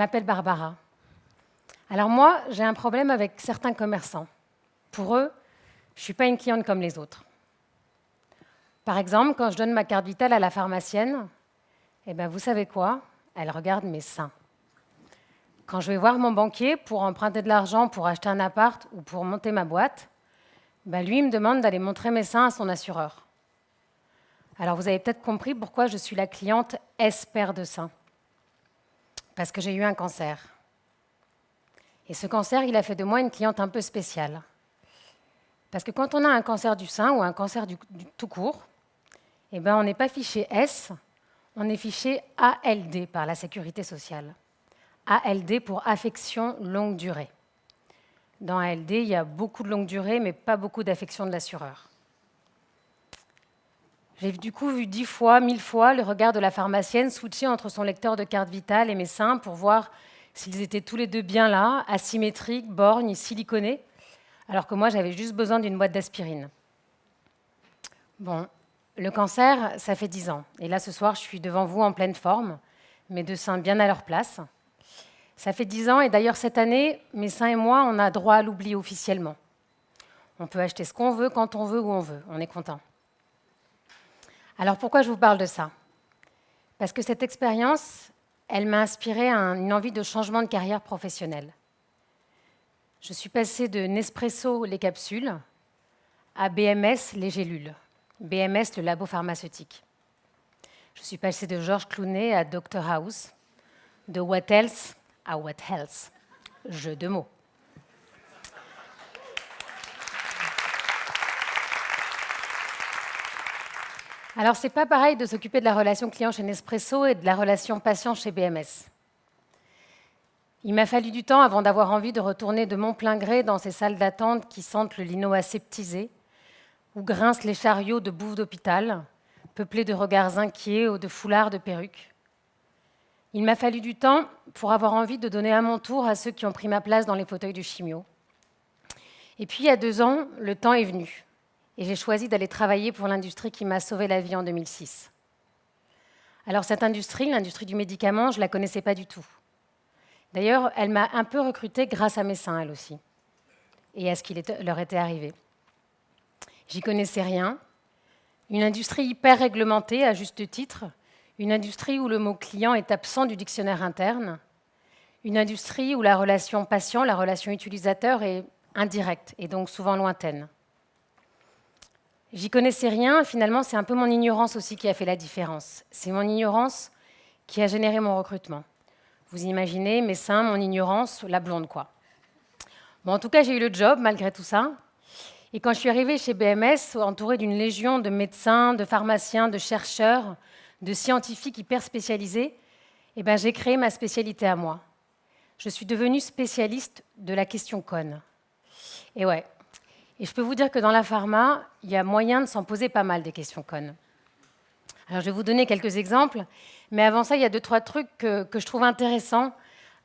m'appelle Barbara. Alors moi, j'ai un problème avec certains commerçants. Pour eux, je ne suis pas une cliente comme les autres. Par exemple, quand je donne ma carte vitale à la pharmacienne, vous savez quoi? Elle regarde mes seins. Quand je vais voir mon banquier pour emprunter de l'argent pour acheter un appart ou pour monter ma boîte, lui, il me demande d'aller montrer mes seins à son assureur. Alors vous avez peut-être compris pourquoi je suis la cliente S-paire de seins. Parce que j'ai eu un cancer. Et ce cancer, il a fait de moi une cliente un peu spéciale. Parce que quand on a un cancer du sein ou un cancer du tout court, on n'est pas fiché S, on est fiché ALD par la Sécurité sociale. ALD pour affection longue durée. Dans ALD, il y a beaucoup de longue durée, mais pas beaucoup d'affection de l'assureur. J'ai du coup vu 10 fois, 1000 fois le regard de la pharmacienne switcher entre son lecteur de carte vitale et mes seins pour voir s'ils étaient tous les deux bien là, asymétriques, borgnes, siliconés, alors que moi, j'avais juste besoin d'une boîte d'aspirine. Bon, le cancer, ça fait 10 ans. Et là, ce soir, je suis devant vous en pleine forme, mes deux seins bien à leur place. Ça fait 10 ans, et d'ailleurs, cette année, mes seins et moi, on a droit à l'oubli officiellement. On peut acheter ce qu'on veut, quand on veut, où on veut. On est content. Alors, pourquoi je vous parle de ça? Parce que cette expérience, elle m'a inspiré une envie de changement de carrière professionnelle. Je suis passée de Nespresso, les capsules, à BMS, les gélules. BMS, le labo pharmaceutique. Je suis passée de Georges Clooney à Dr House, de What Else à What Health. Jeu de mots. Alors, c'est pas pareil de s'occuper de la relation client chez Nespresso et de la relation patient chez BMS. Il m'a fallu du temps avant d'avoir envie de retourner de mon plein gré dans ces salles d'attente qui sentent le lino aseptisé, où grincent les chariots de bouffe d'hôpital, peuplés de regards inquiets ou de foulards de perruques. Il m'a fallu du temps pour avoir envie de donner à mon tour à ceux qui ont pris ma place dans les fauteuils de chimio. Et puis, il y a 2 ans, le temps est venu. Et j'ai choisi d'aller travailler pour l'industrie qui m'a sauvé la vie en 2006. Alors cette industrie, l'industrie du médicament, je ne la connaissais pas du tout. D'ailleurs, elle m'a un peu recrutée grâce à mes seins, elle aussi, et à ce qui leur était arrivé. J'y connaissais rien. Une industrie hyper réglementée, à juste titre. Une industrie où le mot client est absent du dictionnaire interne. Une industrie où la relation patient, la relation utilisateur est indirecte et donc souvent lointaine. J'y connaissais rien, finalement, c'est un peu mon ignorance aussi qui a fait la différence. C'est mon ignorance qui a généré mon recrutement. Vous imaginez, mes seins, mon ignorance, la blonde, quoi. Bon, en tout cas, j'ai eu le job, malgré tout ça. Et quand je suis arrivée chez BMS, entourée d'une légion de médecins, de pharmaciens, de chercheurs, de scientifiques hyper spécialisés, j'ai créé ma spécialité à moi. Je suis devenue spécialiste de la question conne. Et ouais. Et je peux vous dire que dans la pharma, il y a moyen de s'en poser pas mal des questions connes. Alors, je vais vous donner quelques exemples, mais avant ça, il y a 2-3 trucs que je trouve intéressants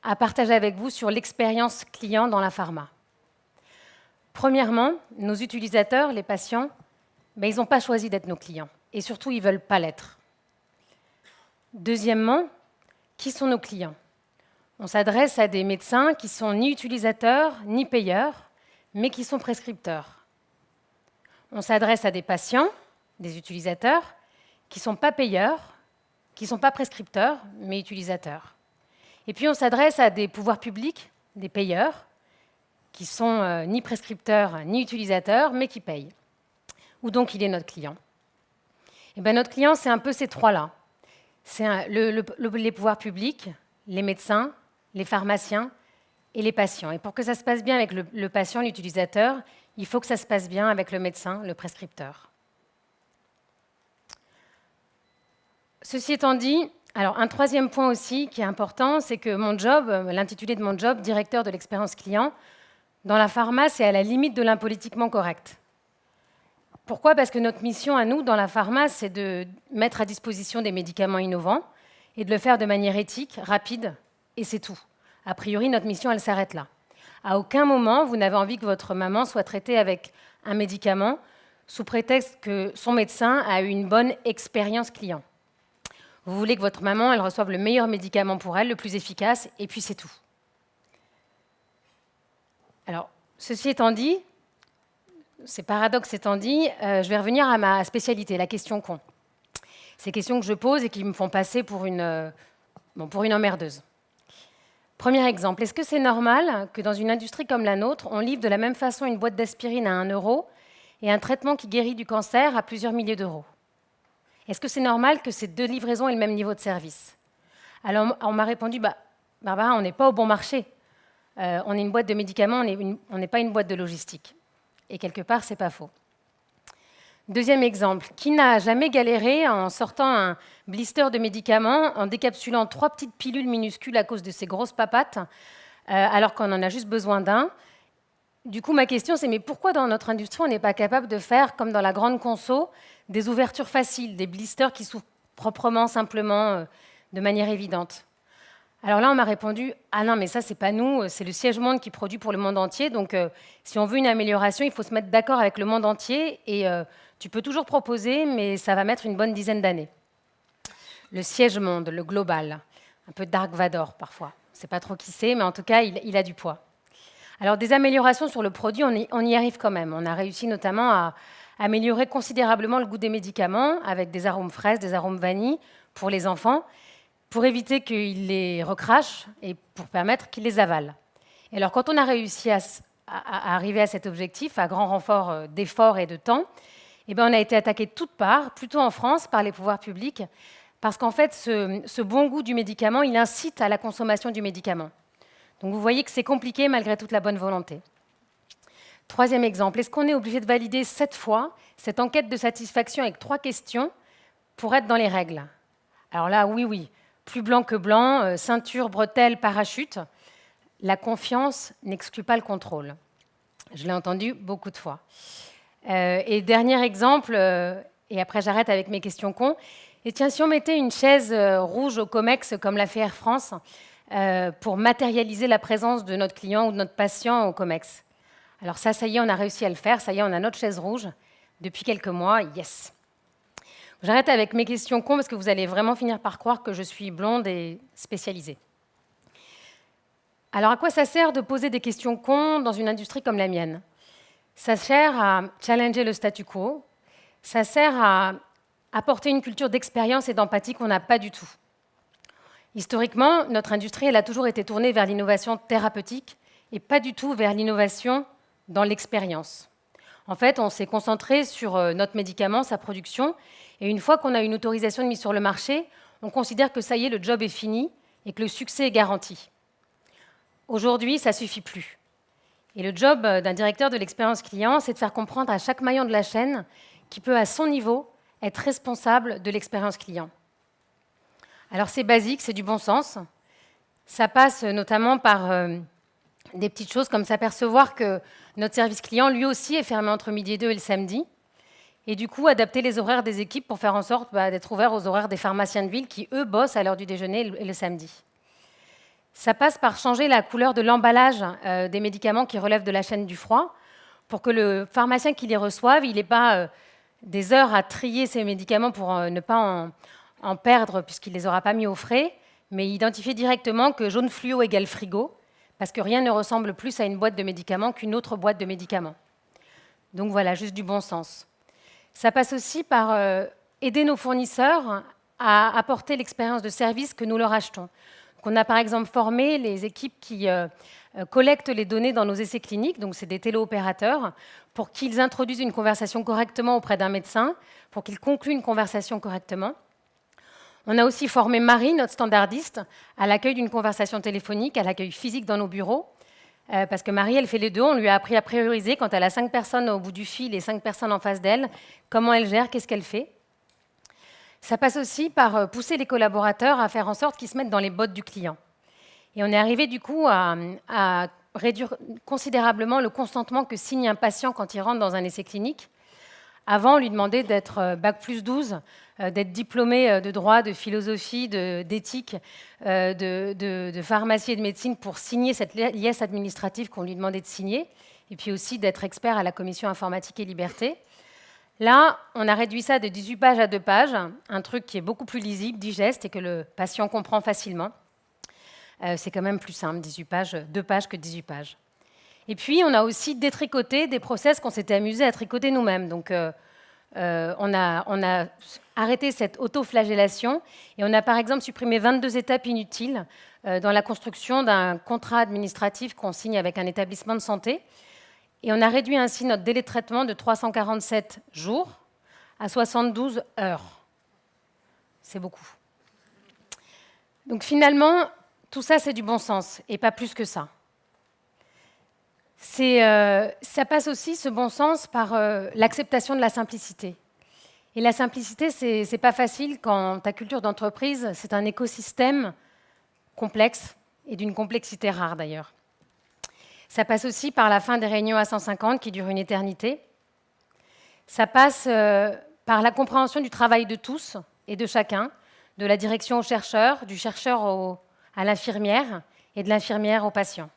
à partager avec vous sur l'expérience client dans la pharma. Premièrement, nos utilisateurs, les patients, ils n'ont pas choisi d'être nos clients, et surtout, ils ne veulent pas l'être. Deuxièmement, qui sont nos clients? On s'adresse à des médecins qui sont ni utilisateurs, ni payeurs, mais qui sont prescripteurs. On s'adresse à des patients, des utilisateurs, qui ne sont pas payeurs, qui ne sont pas prescripteurs, mais utilisateurs. Et puis on s'adresse à des pouvoirs publics, des payeurs, qui ne sont ni prescripteurs, ni utilisateurs, mais qui payent. Où donc il est notre client? Notre client, c'est un peu ces 3-là. C'est les pouvoirs publics, les médecins, les pharmaciens, et les patients. Et pour que ça se passe bien avec le patient, l'utilisateur, il faut que ça se passe bien avec le médecin, le prescripteur. Ceci étant dit, alors un 3e point aussi qui est important, c'est que mon job, l'intitulé de mon job, directeur de l'expérience client, dans la pharma, c'est à la limite de l'impolitiquement correct. Pourquoi? Parce que notre mission à nous, dans la pharma, c'est de mettre à disposition des médicaments innovants et de le faire de manière éthique, rapide, et c'est tout. A priori, notre mission, elle s'arrête là. À aucun moment, vous n'avez envie que votre maman soit traitée avec un médicament sous prétexte que son médecin a eu une bonne expérience client. Vous voulez que votre maman, elle reçoive le meilleur médicament pour elle, le plus efficace, et puis c'est tout. Alors, ceci étant dit, ces paradoxes étant dit, je vais revenir à ma spécialité, la question con. Ces questions que je pose et qui me font passer pour une emmerdeuse. Premier exemple, est-ce que c'est normal que dans une industrie comme la nôtre, on livre de la même façon une boîte d'aspirine à 1 euro et un traitement qui guérit du cancer à plusieurs milliers d'euros? Est-ce que c'est normal que ces deux livraisons aient le même niveau de service? Alors on m'a répondu, Barbara, on n'est pas au bon marché. On est une boîte de médicaments, on n'est pas une boîte de logistique. Et quelque part, ce n'est pas faux. Deuxième exemple, qui n'a jamais galéré en sortant un blister de médicaments, en décapsulant 3 petites pilules minuscules à cause de ses grosses papates, alors qu'on en a juste besoin d'un? Du coup, ma question, c'est mais pourquoi dans notre industrie, on n'est pas capable de faire, comme dans la grande conso, des ouvertures faciles, des blisters qui s'ouvrent proprement, simplement, de manière évidente? Alors là, on m'a répondu « Ah non, mais ça, c'est pas nous, c'est le Siège Monde qui produit pour le monde entier, donc si on veut une amélioration, il faut se mettre d'accord avec le monde entier, et tu peux toujours proposer, mais ça va mettre une bonne dizaine d'années. » Le Siège Monde, le global, un peu Dark Vador parfois. Je ne sais pas trop qui c'est, mais en tout cas, il a du poids. Alors, des améliorations sur le produit, on y arrive quand même. On a réussi notamment à améliorer considérablement le goût des médicaments avec des arômes fraises, des arômes vanille pour les enfants, pour éviter qu'ils les recrachent et pour permettre qu'ils les avalent. Et alors, quand on a réussi à arriver à cet objectif, à grand renfort d'efforts et de temps, eh bien, on a été attaqué de toutes parts, plutôt en France, par les pouvoirs publics, parce qu'en fait, ce bon goût du médicament, il incite à la consommation du médicament. Donc vous voyez que c'est compliqué malgré toute la bonne volonté. Troisième exemple, est-ce qu'on est obligé de valider 7 fois cette enquête de satisfaction avec 3 questions pour être dans les règles? Alors là, oui, plus blanc que blanc, ceinture, bretelles, parachute. La confiance n'exclut pas le contrôle. Je l'ai entendu beaucoup de fois. Et dernier exemple, et après j'arrête avec mes questions cons, et tiens, si on mettait une chaise rouge au COMEX, comme l'a fait Air France, pour matérialiser la présence de notre client ou de notre patient au COMEX. Alors ça y est, on a réussi à le faire, ça y est, on a notre chaise rouge. Depuis quelques mois, yes. J'arrête avec mes questions cons parce que vous allez vraiment finir par croire que je suis blonde et spécialisée. Alors à quoi ça sert de poser des questions cons dans une industrie comme la mienne? Ça sert à challenger le statu quo, ça sert à apporter une culture d'expérience et d'empathie qu'on n'a pas du tout. Historiquement, notre industrie elle a toujours été tournée vers l'innovation thérapeutique et pas du tout vers l'innovation dans l'expérience. En fait, on s'est concentré sur notre médicament, sa production, et une fois qu'on a une autorisation de mise sur le marché, on considère que ça y est, le job est fini et que le succès est garanti. Aujourd'hui, ça ne suffit plus. Et le job d'un directeur de l'expérience client, c'est de faire comprendre à chaque maillon de la chaîne qu'il peut, à son niveau, être responsable de l'expérience client. Alors c'est basique, c'est du bon sens. Ça passe notamment par des petites choses comme s'apercevoir que notre service client, lui aussi, est fermé entre midi et 2 et le samedi. Et du coup, adapter les horaires des équipes pour faire en sorte d'être ouvert aux horaires des pharmaciens de ville qui, eux, bossent à l'heure du déjeuner et le samedi. Ça passe par changer la couleur de l'emballage des médicaments qui relèvent de la chaîne du froid pour que le pharmacien qui les reçoive, il n'ait pas des heures à trier ces médicaments pour ne pas en perdre puisqu'il ne les aura pas mis au frais, mais identifier directement que jaune fluo égale frigo, parce que rien ne ressemble plus à une boîte de médicaments qu'une autre boîte de médicaments. Donc voilà, juste du bon sens. Ça passe aussi par aider nos fournisseurs à apporter l'expérience de service que nous leur achetons. Donc on a par exemple formé les équipes qui collectent les données dans nos essais cliniques, donc c'est des téléopérateurs, pour qu'ils introduisent une conversation correctement auprès d'un médecin, pour qu'ils concluent une conversation correctement. On a aussi formé Marie, notre standardiste, à l'accueil d'une conversation téléphonique, à l'accueil physique dans nos bureaux, parce que Marie, elle fait les deux. On lui a appris à prioriser quand elle a 5 personnes au bout du fil et 5 personnes en face d'elle, comment elle gère, qu'est-ce qu'elle fait. Ça passe aussi par pousser les collaborateurs à faire en sorte qu'ils se mettent dans les bottes du client. Et on est arrivé du coup à réduire considérablement le consentement que signe un patient quand il rentre dans un essai clinique. Avant, on lui demandait d'être Bac+12, d'être diplômé de droit, de philosophie, d'éthique, de pharmacie et de médecine pour signer cette liesse administrative qu'on lui demandait de signer, et puis aussi d'être expert à la commission informatique et liberté. Là, on a réduit ça de 18 pages à 2 pages, un truc qui est beaucoup plus lisible, digeste et que le patient comprend facilement. C'est quand même plus simple, 18 pages, 2 pages que 18 pages. Et puis, on a aussi détricoté des process qu'on s'était amusé à tricoter nous-mêmes. Donc, on a arrêté cette autoflagellation et on a par exemple supprimé 22 étapes inutiles dans la construction d'un contrat administratif qu'on signe avec un établissement de santé. Et on a réduit ainsi notre délai de traitement de 347 jours à 72 heures. C'est beaucoup. Donc finalement, tout ça, c'est du bon sens, et pas plus que ça. Ça passe aussi, ce bon sens, par l'acceptation de la simplicité. Et la simplicité, c'est pas facile quand ta culture d'entreprise, c'est un écosystème complexe, et d'une complexité rare d'ailleurs. Ça passe aussi par la fin des réunions à 150 qui durent une éternité. Ça passe par la compréhension du travail de tous et de chacun, de la direction au chercheur, du chercheur à l'infirmière et de l'infirmière au patient.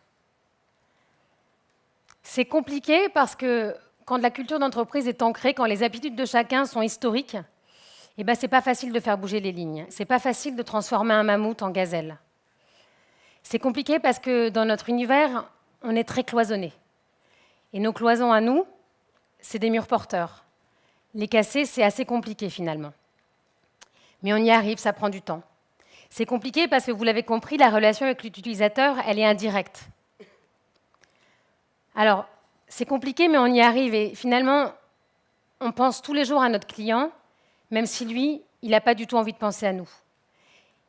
C'est compliqué parce que quand la culture d'entreprise est ancrée, quand les habitudes de chacun sont historiques, eh ben, ce n'est pas facile de faire bouger les lignes. Ce n'est pas facile de transformer un mammouth en gazelle. C'est compliqué parce que dans notre univers, on est très cloisonné. Et nos cloisons à nous, c'est des murs porteurs. Les casser, c'est assez compliqué finalement. Mais on y arrive, ça prend du temps. C'est compliqué parce que vous l'avez compris, la relation avec l'utilisateur, elle est indirecte. Alors, c'est compliqué, mais on y arrive. Et finalement, on pense tous les jours à notre client, même si lui, il n'a pas du tout envie de penser à nous.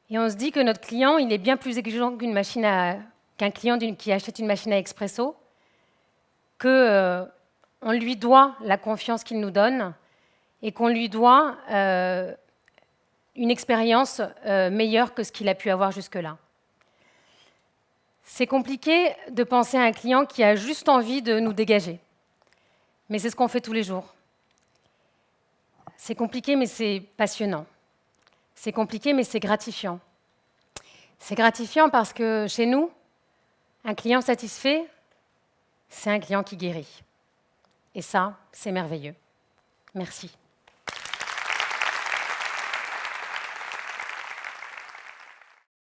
Et on se dit que notre client, il est bien plus exigeant qu'un client qui achète une machine à expresso, qu'on lui doit la confiance qu'il nous donne et qu'on lui doit une expérience meilleure que ce qu'il a pu avoir jusque-là. C'est compliqué de penser à un client qui a juste envie de nous dégager. Mais c'est ce qu'on fait tous les jours. C'est compliqué, mais c'est passionnant. C'est compliqué, mais c'est gratifiant. C'est gratifiant parce que chez nous, un client satisfait, c'est un client qui guérit. Et ça, c'est merveilleux. Merci.